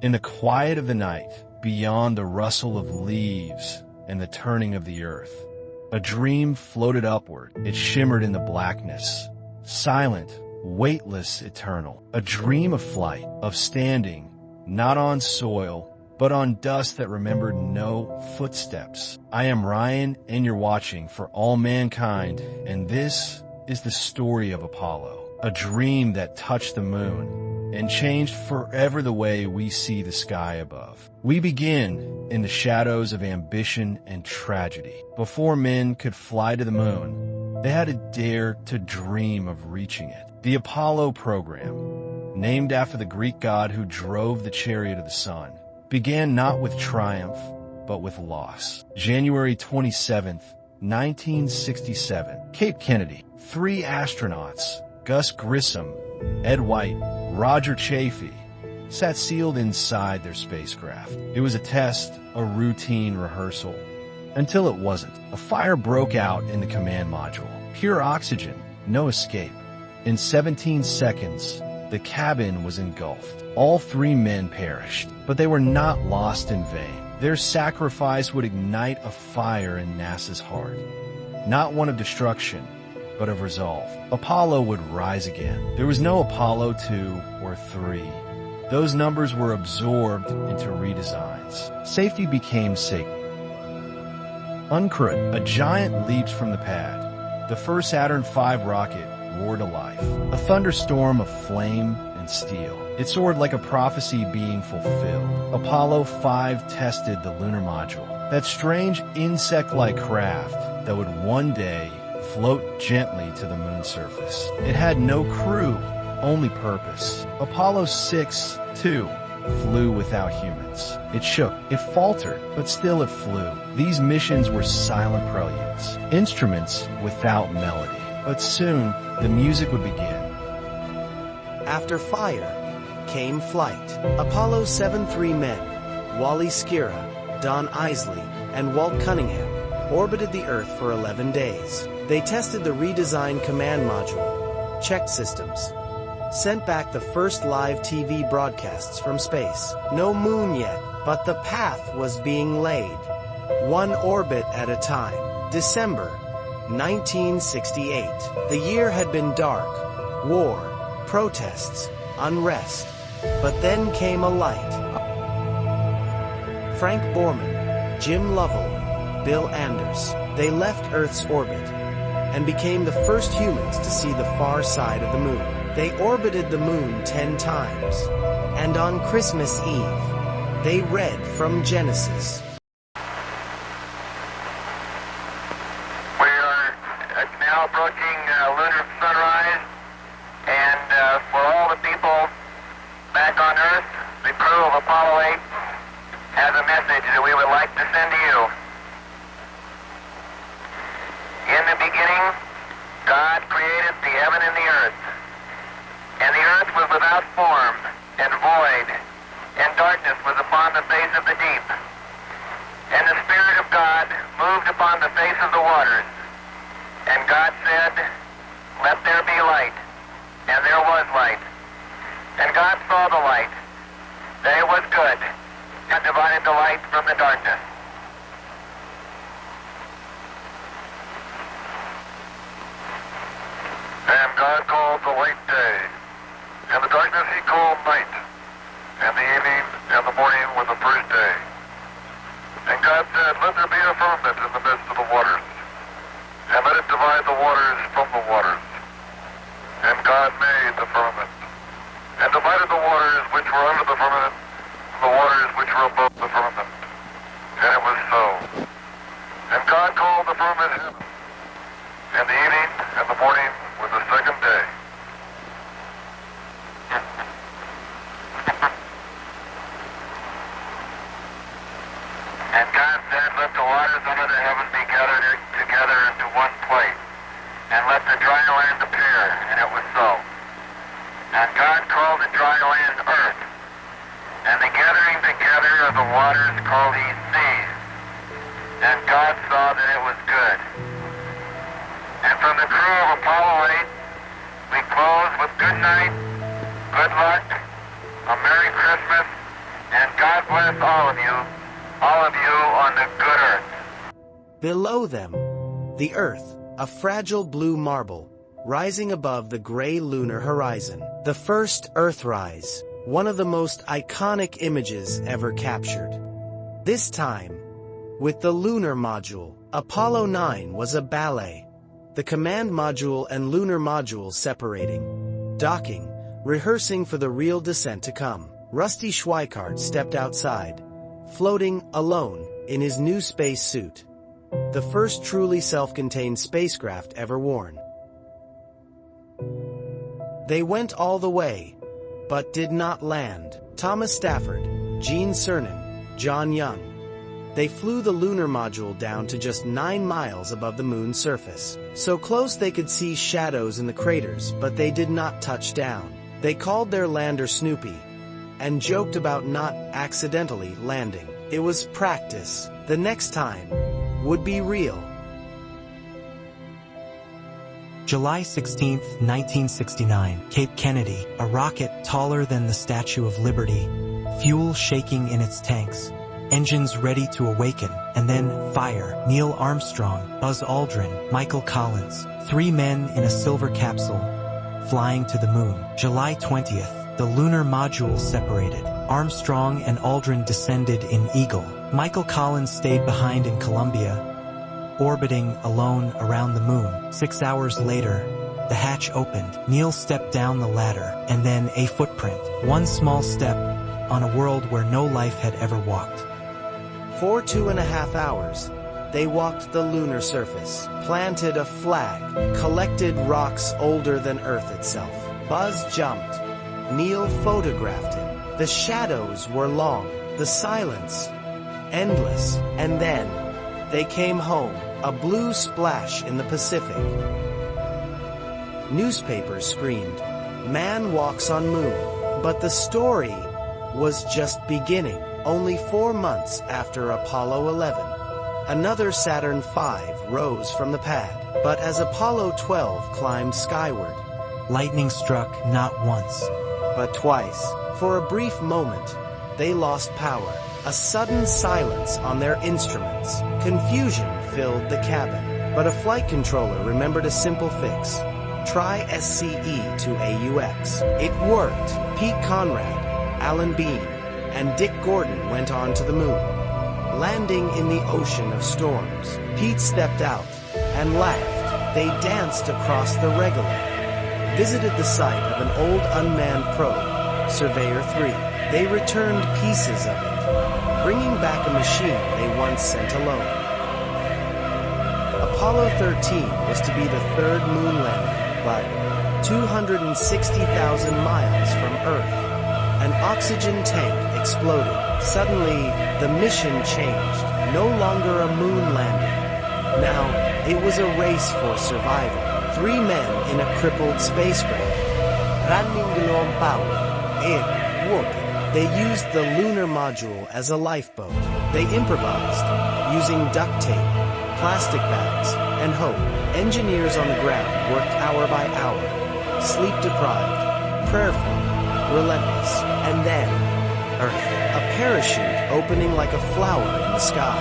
In the quiet of the night, beyond the rustle of leaves and the turning of the earth, a dream floated upward. It shimmered in the blackness, silent, weightless, eternal. A dream of flight, of standing, not on soil, but on dust that remembered no footsteps. I am Ryan, and you're watching For All Mankind, and this is the story of Apollo, a dream that touched the moon and changed forever the way we see the sky above. We begin in the shadows of ambition and tragedy. Before men could fly to the moon, they had to dare to dream of reaching it. The Apollo program, named after the Greek god who drove the chariot of the sun, began not with triumph, but with loss. January 27th, 1967, Cape Kennedy. 3 astronauts, Gus Grissom, Ed White, Roger Chaffee, sat sealed inside their spacecraft. It was a test, a routine rehearsal. Until it wasn't. A fire broke out in the command module. Pure oxygen, no escape. In 17 seconds, the cabin was engulfed. All 3 men perished, but they were not lost in vain. Their sacrifice would ignite a fire in NASA's heart. Not one of destruction, but of resolve. Apollo would rise again. There was no Apollo 2 or 3. Those numbers were absorbed into redesigns. Safety became sacred. Uncrewed, a giant leaped from the pad. The first Saturn V rocket roared to life. A thunderstorm of flame and steel. It soared like a prophecy being fulfilled. Apollo 5 tested the lunar module, that strange insect-like craft that would one day float gently to the moon's surface. It had no crew, only purpose. Apollo 6, too, flew without humans. It shook, it faltered, but still it flew. These missions were silent preludes, instruments without melody. But soon, the music would begin. After fire came flight. Apollo 7 3 men, Wally Schirra, Don Isley, and Walt Cunningham, orbited the Earth for 11 days. They tested the redesigned command module, checked systems, sent back the first live TV broadcasts from space. No moon yet, but the path was being laid. One orbit at a time. December 1968. The year had been dark. War, protests, unrest. But then came a light. Frank Borman, Jim Lovell, Bill Anders. They left Earth's orbit and became the first humans to see the far side of the moon. They orbited the moon 10 times. And on Christmas Eve, they read from Genesis. We are now approaching lunar sunrise, and for all the people back on Earth, the crew of Apollo 8 has a message that we would like to send to you. In the beginning, God created the heaven and the earth. And the earth was without form and void, and darkness was upon the face of the deep. And the Spirit of God moved upon the face of the waters. And God said, "Let there be light." And there was light. And God saw the light, that it was good, and divided the light from the darkness. And God called the light day, and the darkness he called night, and the evening and the morning were the first day. And God said, "Let there be a firmament in the midst of the waters, and let it divide the waters from the waters." And God made the firmament, and divided the waters which were under the firmament from the waters which were above the firmament. And it was so. And God called the firmament heaven, and the evening and the morning were the second day. And God said, "Let the waters under the heaven be gathered together into one place, and let the dry land appear." And it was so. And God called the dry land earth, and the gathering together of the waters called he seas. And God saw that it was good. And from the crew of Apollo 8, we close with good night, good luck, a Merry Christmas, And God bless all of you on the good earth. Below them, the Earth, a fragile blue marble, rising above the gray lunar horizon. The first Earthrise, one of the most iconic images ever captured. This time, with the lunar module, Apollo 9 was a ballet. The command module and lunar module separating, docking, rehearsing for the real descent to come. Rusty Schweikart stepped outside, floating alone in his new space suit. The first truly self-contained spacecraft ever worn. They went all the way, but did not land. Thomas Stafford, Gene Cernan, John Young. They flew the lunar module down to just 9 miles above the moon's surface. So close they could see shadows in the craters, but they did not touch down. They called their lander Snoopy, and joked about not accidentally landing. It was practice. The next time would be real. July 16, 1969, Cape Kennedy, a rocket taller than the Statue of Liberty, fuel shaking in its tanks, engines ready to awaken, and then fire. Neil Armstrong, Buzz Aldrin, Michael Collins, 3 men in a silver capsule, flying to the moon. July 20th, the lunar module separated. Armstrong and Aldrin descended in Eagle. Michael Collins stayed behind in Columbia, orbiting alone around the moon. 6 hours later, the hatch opened. Neil stepped down the ladder, and then a footprint. One small step on a world where no life had ever walked. For 2.5 hours, they walked the lunar surface, planted a flag, collected rocks older than Earth itself. Buzz jumped. Neil photographed him. The shadows were long, the silence endless, and then they came home, a blue splash in the Pacific. Newspapers screamed, "Man walks on moon." But the story was just beginning. Only 4 months after Apollo 11, another Saturn V rose from the pad. But as Apollo 12 climbed skyward, Lightning struck not once, but twice. For a brief moment, they lost power. A sudden silence on their instruments. Confusion filled the cabin. But a flight controller remembered a simple fix. Try SCE to AUX. It worked. Pete Conrad, Alan Bean, and Dick Gordon went on to the moon, landing in the ocean of storms. Pete stepped out and laughed. They danced across the regolith, visited the site of an old unmanned probe, Surveyor 3. They returned pieces of it, bringing back a machine they once sent alone. Apollo 13 was to be the third moon landing, but 260,000 miles from Earth, an oxygen tank exploded. Suddenly, the mission changed. No longer a moon landing. Now, it was a race for survival. 3 men in a crippled spacecraft, running low on power, and working. They used the lunar module as a lifeboat. They improvised, using duct tape, plastic bags, and hope. Engineers on the ground worked hour by hour, sleep-deprived, prayerful, relentless, and then Earth. A parachute opening like a flower in the sky.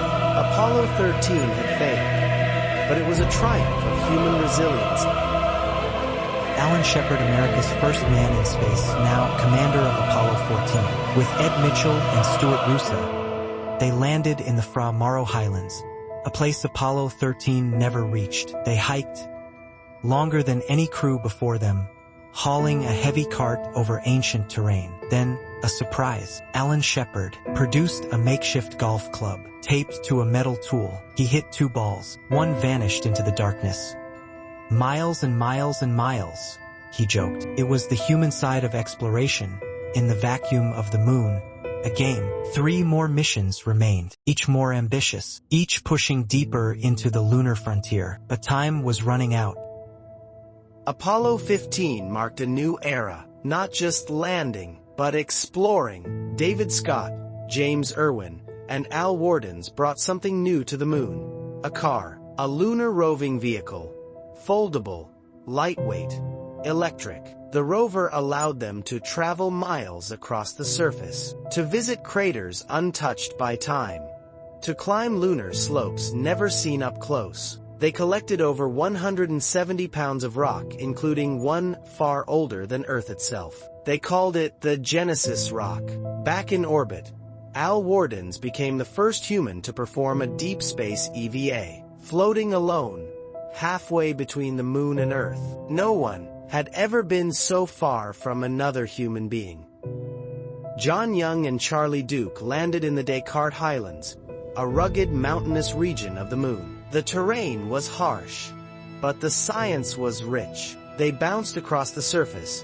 Apollo 13 had failed, but it was a triumph of human resilience. Alan Shepard, America's first man in space, now commander of Apollo 14, with Ed Mitchell and Stuart Roosa. They landed in the Fra Mauro Highlands, a place Apollo 13 never reached. They hiked, longer than any crew before them, hauling a heavy cart over ancient terrain. Then, a surprise. Alan Shepard produced a makeshift golf club, taped to a metal tool. He hit 2 balls. One vanished into the darkness. Miles and miles and miles, he joked. It was the human side of exploration, in the vacuum of the moon, a game. 3 more missions remained, each more ambitious, each pushing deeper into the lunar frontier. But time was running out. Apollo 15 marked a new era, not just landing, but exploring. David Scott, James Irwin, and Al Wardens brought something new to the moon. A car, a lunar roving vehicle. Foldable, lightweight, electric. The rover allowed them to travel miles across the surface, to visit craters untouched by time, to climb lunar slopes never seen up close. They collected over 170 pounds of rock, including one far older than Earth itself. They called it the Genesis Rock. Back in orbit, Al Wardens became the first human to perform a deep space EVA, floating alone, halfway between the moon and Earth. No one had ever been so far from another human being. John Young and Charlie Duke landed in the Descartes Highlands, a rugged mountainous region of the moon. The terrain was harsh, but the science was rich. They bounced across the surface,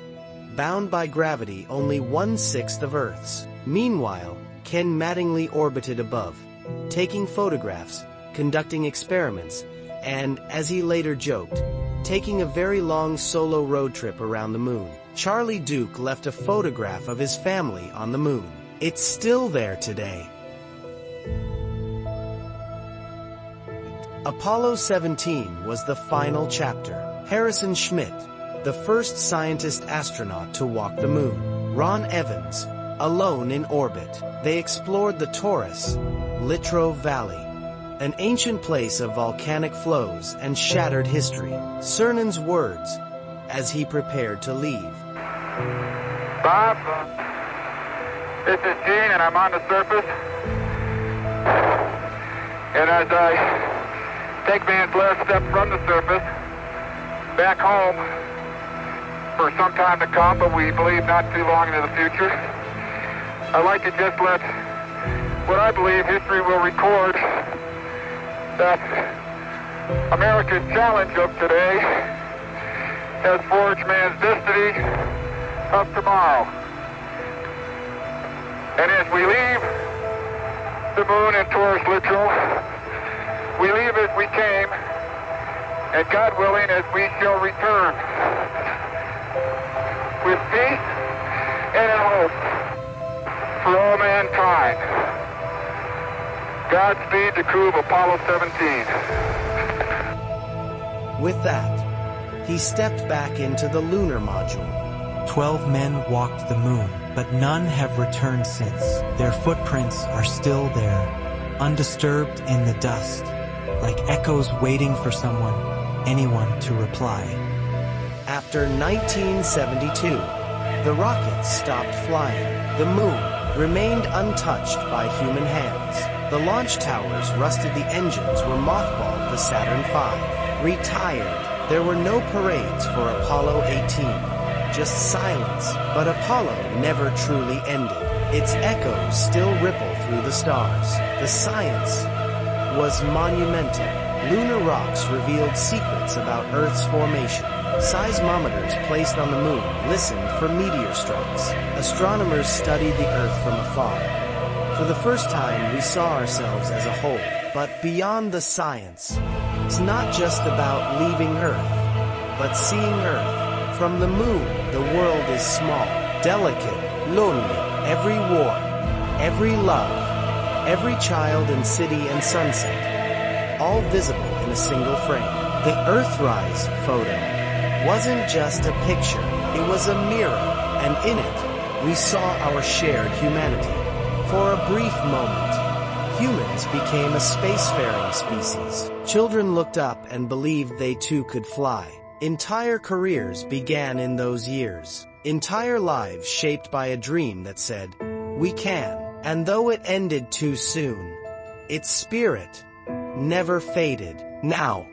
bound by gravity only 1/6 of Earth's. Meanwhile, Ken Mattingly orbited above, taking photographs, conducting experiments, and, as he later joked, taking a very long solo road trip around the moon. Charlie Duke left a photograph of his family on the moon. It's still there today. Apollo 17 was the final chapter. Harrison Schmitt, the first scientist astronaut to walk the moon. Ron Evans, alone in orbit. They explored the Taurus, Littrow Valley, an ancient place of volcanic flows and shattered history. Cernan's words, as he prepared to leave. Bob, this is Gene, and I'm on the surface. And as I take man's last step from the surface, back home for some time to come, but we believe not too long into the future, I'd like to just let what I believe history will record, that America's challenge of today has forged man's destiny of tomorrow. And as we leave the moon and Taurus Littrow, we leave as we came, and God willing, as we shall return, with peace and in hope for all mankind. Godspeed to crew of Apollo 17. With that, he stepped back into the lunar module. 12 men walked the moon, but none have returned since. Their footprints are still there, undisturbed in the dust, like echoes waiting for anyone to reply. After 1972, the rockets stopped flying. The moon remained untouched by human hands. The launch towers rusted, the engines were mothballed, the Saturn V retired. There were no parades for Apollo 18, just silence. But Apollo never truly ended. Its echoes still ripple through the stars. The science was monumental. Lunar rocks revealed secrets about Earth's formation. Seismometers placed on the moon listened for meteor strikes. Astronomers studied the Earth from afar. For the first time, we saw ourselves as a whole. But beyond the science, it's not just about leaving Earth, but seeing Earth. From the moon, the world is small, delicate, lonely. Every war, every love, every child and city and sunset, all visible in a single frame. The Earthrise photo wasn't just a picture, it was a mirror, and in it, we saw our shared humanity. For a brief moment, humans became a spacefaring species. Children looked up and believed they too could fly. Entire careers began in those years. Entire lives shaped by a dream that said, we can. And though it ended too soon, its spirit never faded. Now,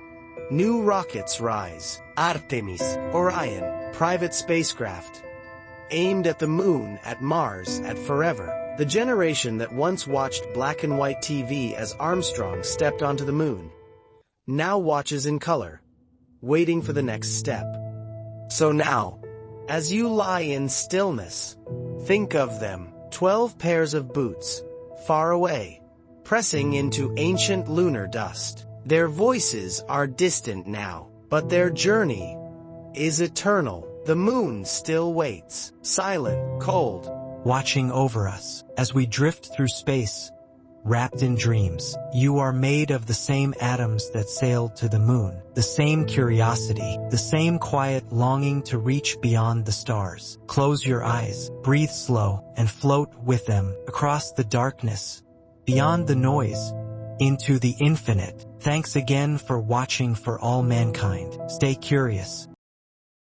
new rockets rise. Artemis, Orion, private spacecraft, aimed at the moon, at Mars, at forever. The generation that once watched black and white TV as Armstrong stepped onto the moon, now watches in color, waiting for the next step. So now, as you lie in stillness, think of them, 12 pairs of boots, far away, pressing into ancient lunar dust. Their voices are distant now, but their journey is eternal. The moon still waits, silent, cold, watching over us. As we drift through space, wrapped in dreams. You are made of the same atoms that sailed to the moon, the same curiosity, the same quiet longing to reach beyond the stars. Close your eyes, breathe slow, and float with them across the darkness, beyond the noise, into the infinite. Thanks again for watching for all mankind. Stay curious,